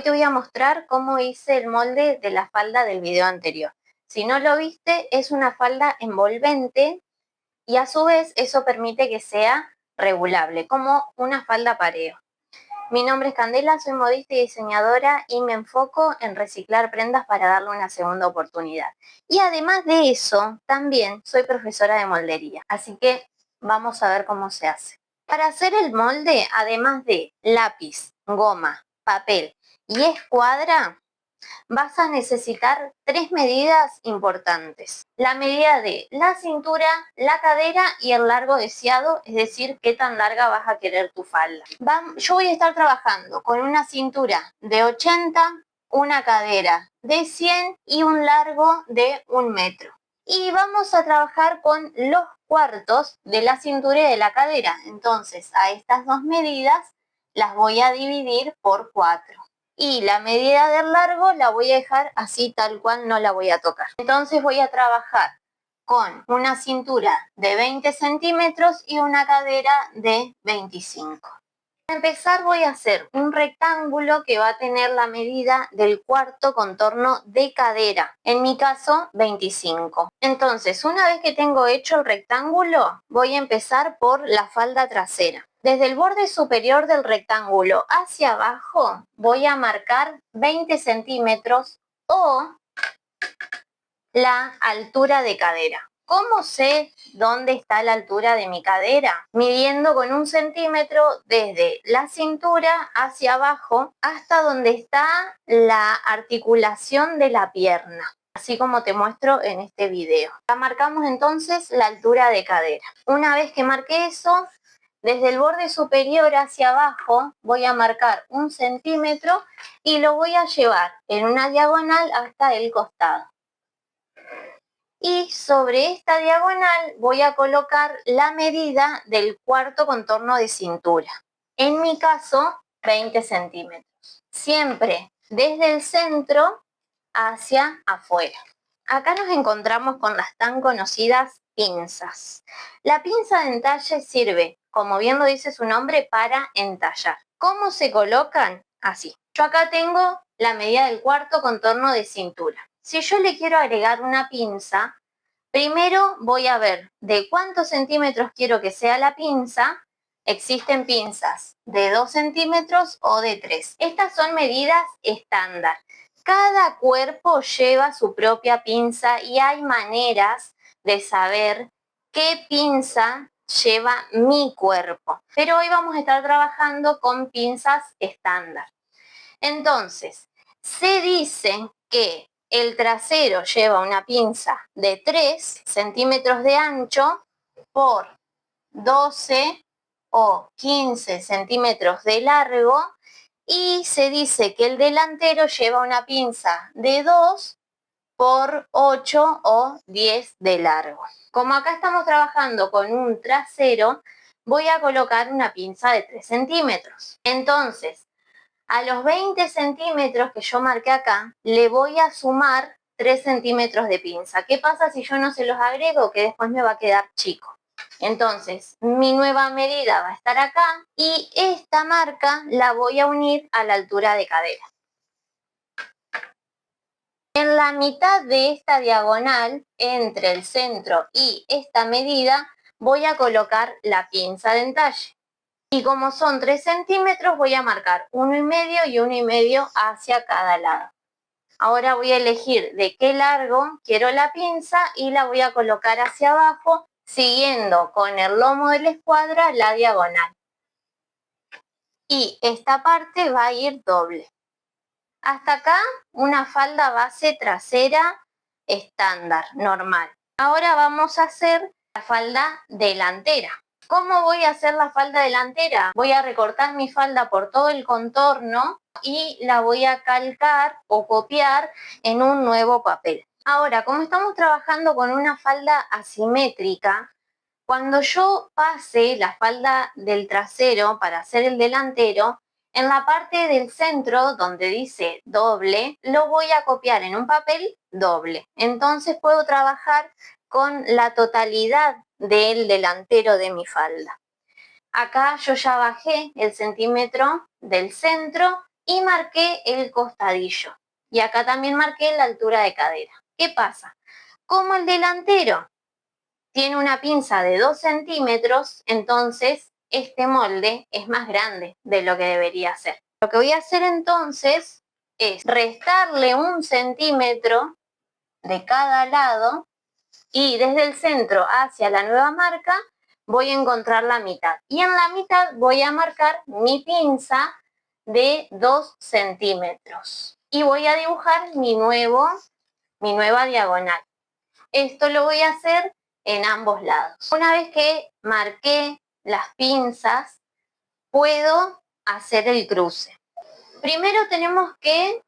Hoy te voy a mostrar cómo hice el molde de la falda del video anterior. Si no lo viste, es una falda envolvente y a su vez eso permite que sea regulable, como una falda pareo. Mi nombre es Candela, soy modista y diseñadora y me enfoco en reciclar prendas para darle una segunda oportunidad. Y además de eso, también soy profesora de moldería, así que vamos a ver cómo se hace. Para hacer el molde, además de lápiz, goma, papel y escuadra, vas a necesitar 3 medidas importantes. La medida de la cintura, la cadera y el largo deseado, es decir, qué tan larga vas a querer tu falda. Yo voy a estar trabajando con una cintura de 80, una cadera de 100 y un largo de 1 metro. Y vamos a trabajar con los cuartos de la cintura y de la cadera. Entonces, a estas dos medidas las voy a dividir por 4. Y la medida del largo la voy a dejar así tal cual, no la voy a tocar. Entonces voy a trabajar con una cintura de 20 centímetros y una cadera de 25. Para empezar voy a hacer un rectángulo que va a tener la medida del cuarto contorno de cadera, en mi caso 25. Entonces, una vez que tengo hecho el rectángulo, voy a empezar por la falda trasera. Desde el borde superior del rectángulo hacia abajo voy a marcar 20 centímetros o la altura de cadera. ¿Cómo sé dónde está la altura de mi cadera? Midiendo con 1 centímetro desde la cintura hacia abajo hasta donde está la articulación de la pierna, así como te muestro en este video. Ya marcamos entonces la altura de cadera. Una vez que marqué eso, desde el borde superior hacia abajo voy a marcar 1 centímetro y lo voy a llevar en una diagonal hasta el costado. Y sobre esta diagonal voy a colocar la medida del cuarto contorno de cintura. En mi caso, 20 centímetros. Siempre desde el centro hacia afuera. Acá nos encontramos con las tan conocidas pinzas. La pinza de entalle sirve, como bien lo dice su nombre, para entallar. ¿Cómo se colocan? Así. Yo acá tengo la medida del cuarto contorno de cintura. Si yo le quiero agregar una pinza, primero voy a ver de cuántos centímetros quiero que sea la pinza. Existen pinzas de 2 centímetros o de 3. Estas son medidas estándar. Cada cuerpo lleva su propia pinza y hay maneras de saber qué pinza lleva mi cuerpo. Pero hoy vamos a estar trabajando con pinzas estándar. Entonces, se dice que el trasero lleva una pinza de 3 centímetros de ancho por 12 o 15 centímetros de largo y se dice que el delantero lleva una pinza de 2 por 8 o 10 de largo. Como acá estamos trabajando con un trasero, voy a colocar una pinza de 3 centímetros. Entonces, a los 20 centímetros que yo marqué acá, le voy a sumar 3 centímetros de pinza. ¿Qué pasa si yo no se los agrego? Que después me va a quedar chico. Entonces, mi nueva medida va a estar acá y esta marca la voy a unir a la altura de cadera. En la mitad de esta diagonal, entre el centro y esta medida, voy a colocar la pinza de entalle. Y como son 3 centímetros, voy a marcar 1,5 y 1,5 hacia cada lado. Ahora voy a elegir de qué largo quiero la pinza y la voy a colocar hacia abajo, siguiendo con el lomo de la escuadra la diagonal. Y esta parte va a ir doble. Hasta acá una falda base trasera estándar, normal. Ahora vamos a hacer la falda delantera. ¿Cómo voy a hacer la falda delantera? Voy a recortar mi falda por todo el contorno y la voy a calcar o copiar en un nuevo papel. Ahora, como estamos trabajando con una falda asimétrica, cuando yo pase la falda del trasero para hacer el delantero, en la parte del centro donde dice doble, lo voy a copiar en un papel doble. Entonces puedo trabajar con la totalidad del delantero de mi falda. Acá yo ya bajé el centímetro del centro y marqué el costadillo. Y acá también marqué la altura de cadera. ¿Qué pasa? Como el delantero tiene una pinza de 2 centímetros, entonces este molde es más grande de lo que debería ser. Lo que voy a hacer entonces es restarle 1 centímetro de cada lado y desde el centro hacia la nueva marca voy a encontrar la mitad. Y en la mitad voy a marcar mi pinza de 2 centímetros. Y voy a dibujar mi nueva diagonal. Esto lo voy a hacer en ambos lados. Una vez que marqué las pinzas, puedo hacer el cruce. Primero tenemos que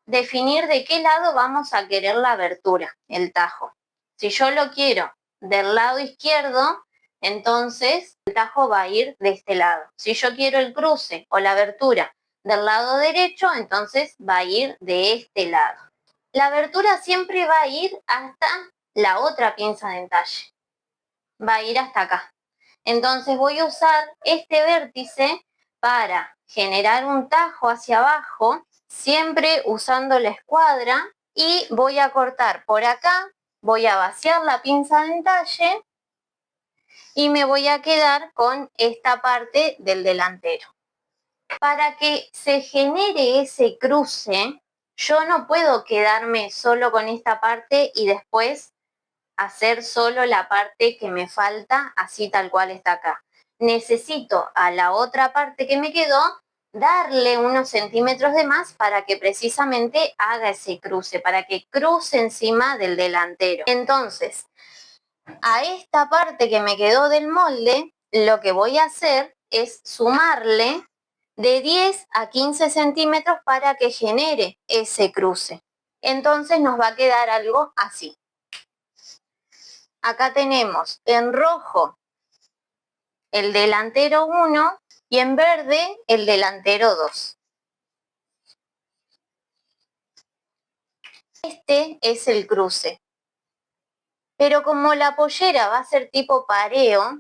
definir de qué lado vamos a querer la abertura, el tajo. Si yo lo quiero del lado izquierdo, entonces el tajo va a ir de este lado. Si yo quiero el cruce o la abertura del lado derecho, entonces va a ir de este lado. La abertura siempre va a ir hasta la otra pinza de entalle. Va a ir hasta acá. Entonces voy a usar este vértice para generar un tajo hacia abajo, siempre usando la escuadra, y voy a cortar por acá, voy a vaciar la pinza de entalle y me voy a quedar con esta parte del delantero. Para que se genere ese cruce, yo no puedo quedarme solo con esta parte y después hacer solo la parte que me falta, así tal cual está acá. Necesito a la otra parte que me quedó darle unos centímetros de más para que precisamente haga ese cruce, para que cruce encima del delantero. Entonces, a esta parte que me quedó del molde, lo que voy a hacer es sumarle de 10 a 15 centímetros para que genere ese cruce. Entonces nos va a quedar algo así. Acá tenemos en rojo el delantero 1 y en verde el delantero 2. Este es el cruce. Pero como la pollera va a ser tipo pareo,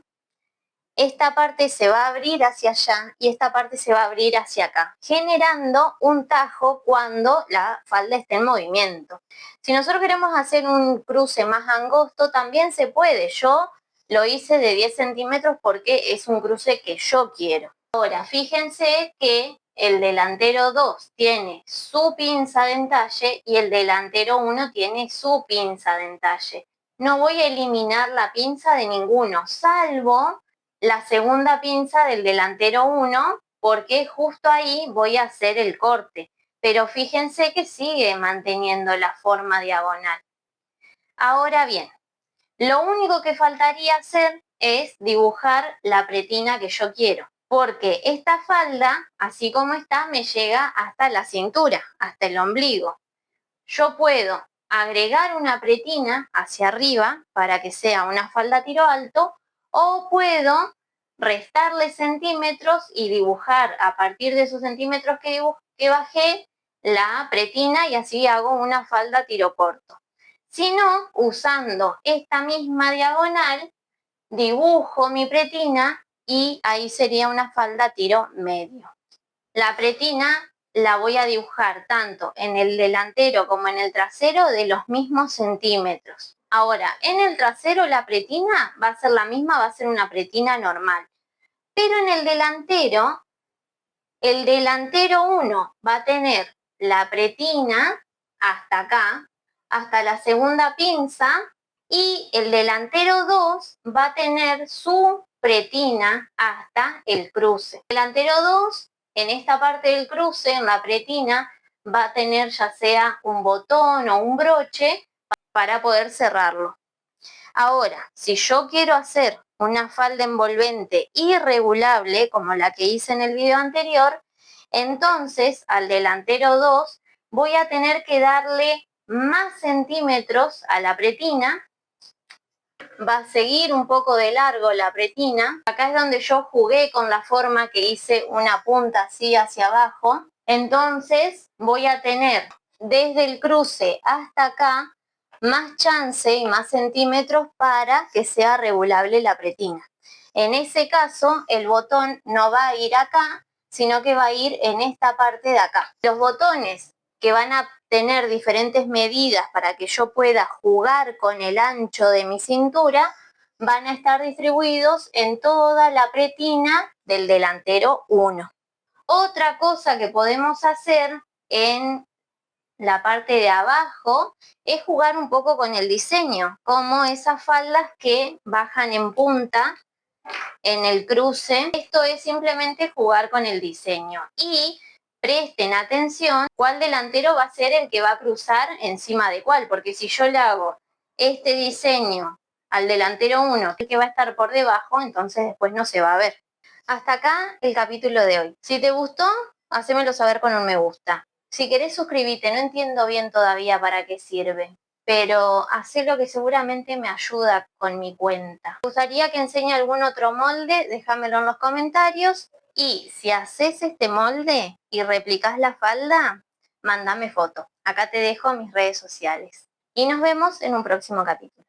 esta parte se va a abrir hacia allá y esta parte se va a abrir hacia acá, generando un tajo cuando la falda esté en movimiento. Si nosotros queremos hacer un cruce más angosto, también se puede. Yo lo hice de 10 centímetros porque es un cruce que yo quiero. Ahora, fíjense que el delantero 2 tiene su pinza de entalle y el delantero 1 tiene su pinza de entalle. No voy a eliminar la pinza de ninguno, salvo la segunda pinza del delantero 1, porque justo ahí voy a hacer el corte. Pero fíjense que sigue manteniendo la forma diagonal. Ahora bien, lo único que faltaría hacer es dibujar la pretina que yo quiero, porque esta falda, así como está, me llega hasta la cintura, hasta el ombligo. Yo puedo agregar una pretina hacia arriba para que sea una falda tiro alto, o puedo restarle centímetros y dibujar a partir de esos centímetros que bajé la pretina y así hago una falda tiro corto. Si no, usando esta misma diagonal, dibujo mi pretina y ahí sería una falda tiro medio. La pretina la voy a dibujar tanto en el delantero como en el trasero de los mismos centímetros. Ahora, en el trasero la pretina va a ser la misma, va a ser una pretina normal. Pero en el delantero 1 va a tener la pretina hasta acá, hasta la segunda pinza, y el delantero 2 va a tener su pretina hasta el cruce. El delantero 2, en esta parte del cruce, en la pretina, va a tener ya sea un botón o un broche para poder cerrarlo. Ahora, si yo quiero hacer una falda envolvente irregulable, como la que hice en el video anterior, entonces al delantero 2 voy a tener que darle más centímetros a la pretina. Va a seguir un poco de largo la pretina. Acá es donde yo jugué con la forma, que hice una punta así hacia abajo. Entonces voy a tener desde el cruce hasta acá más chance y más centímetros para que sea regulable la pretina. En ese caso, el botón no va a ir acá, sino que va a ir en esta parte de acá. Los botones que van a tener diferentes medidas para que yo pueda jugar con el ancho de mi cintura, van a estar distribuidos en toda la pretina del delantero 1. Otra cosa que podemos hacer en la parte de abajo es jugar un poco con el diseño, como esas faldas que bajan en punta en el cruce. Esto es simplemente jugar con el diseño y presten atención cuál delantero va a ser el que va a cruzar encima de cuál, porque si yo le hago este diseño al delantero 1, que va a estar por debajo, entonces después no se va a ver. Hasta acá el capítulo de hoy. Si te gustó, hacémelo saber con un me gusta. Si querés suscribirte, no entiendo bien todavía para qué sirve, pero hacelo que seguramente me ayuda con mi cuenta. ¿Te gustaría que enseñe algún otro molde? Déjamelo en los comentarios. Y si haces este molde y replicas la falda, mándame foto. Acá te dejo mis redes sociales. Y nos vemos en un próximo capítulo.